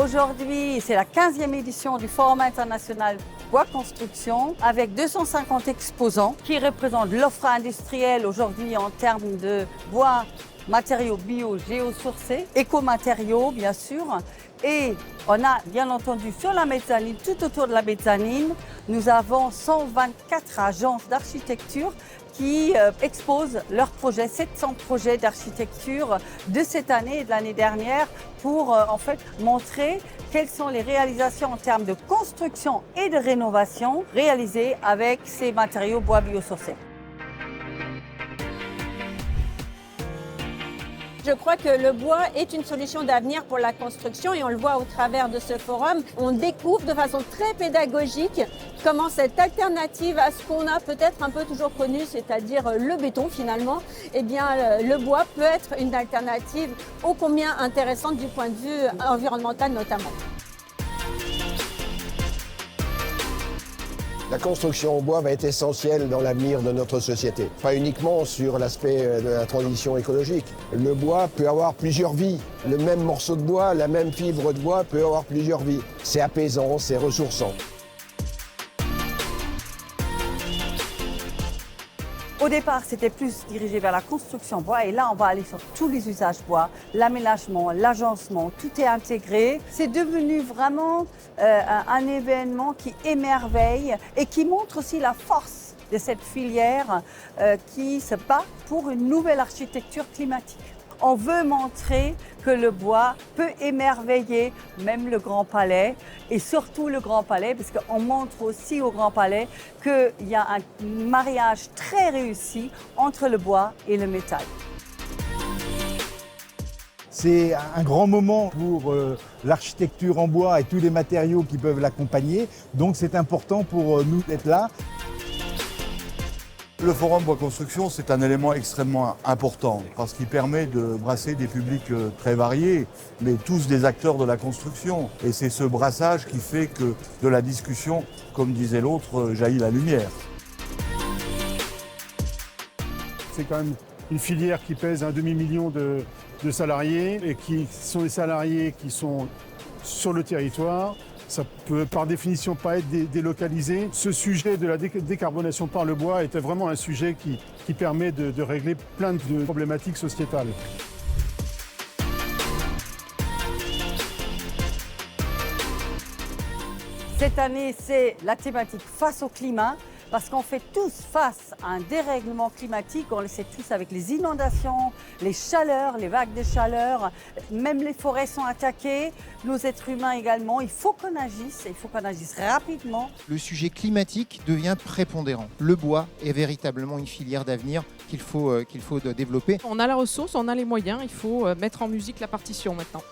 Aujourd'hui, c'est la 15e édition du Forum international Bois Construction avec 250 exposants qui représentent l'offre industrielle aujourd'hui en termes de bois, matériaux bio, géosourcés, écomatériaux bien sûr. Et on a bien entendu sur la mezzanine, tout autour de la mezzanine, nous avons 124 agences d'architecture qui exposent leurs projets, 700 projets d'architecture de cette année et de l'année dernière pour en fait montrer quelles sont les réalisations en termes de construction et de rénovation réalisées avec ces matériaux bois biosourcés. Je crois que le bois est une solution d'avenir pour la construction et on le voit au travers de ce forum. On découvre de façon très pédagogique comment cette alternative à ce qu'on a peut-être un peu toujours connu, c'est-à-dire le béton finalement, eh bien le bois peut être une alternative ô combien intéressante du point de vue environnemental notamment. La construction en bois va être essentielle dans l'avenir de notre société. Pas uniquement sur l'aspect de la transition écologique. Le bois peut avoir plusieurs vies. Le même morceau de bois, la même fibre de bois peut avoir plusieurs vies. C'est apaisant, c'est ressourçant. Au départ, c'était plus dirigé vers la construction bois et là, on va aller sur tous les usages bois, l'aménagement, l'agencement, tout est intégré. C'est devenu vraiment un événement qui émerveille et qui montre aussi la force de cette filière qui se bat pour une nouvelle architecture climatique. On veut montrer que le bois peut émerveiller même le Grand Palais et surtout le Grand Palais parce qu'on montre aussi au Grand Palais qu'il y a un mariage très réussi entre le bois et le métal. C'est un grand moment pour l'architecture en bois et tous les matériaux qui peuvent l'accompagner. Donc c'est important pour nous d'être là. Le Forum Bois Construction, c'est un élément extrêmement important parce qu'il permet de brasser des publics très variés, mais tous des acteurs de la construction. Et c'est ce brassage qui fait que de la discussion, comme disait l'autre, jaillit la lumière. C'est quand même une filière qui pèse 1 demi-million de salariés et qui sont des salariés qui sont sur le territoire. Ça peut par définition pas être délocalisé. Ce sujet de la décarbonation par le bois était vraiment un sujet qui permet de régler plein de problématiques sociétales. Cette année, c'est la thématique face au climat. Parce qu'on fait tous face à un dérèglement climatique, on le sait tous avec les inondations, les chaleurs, les vagues de chaleur, même les forêts sont attaquées, nos êtres humains également. Il faut qu'on agisse, il faut qu'on agisse rapidement. Le sujet climatique devient prépondérant. Le bois est véritablement une filière d'avenir qu'il faut développer. On a la ressource, on a les moyens, il faut mettre en musique la partition maintenant.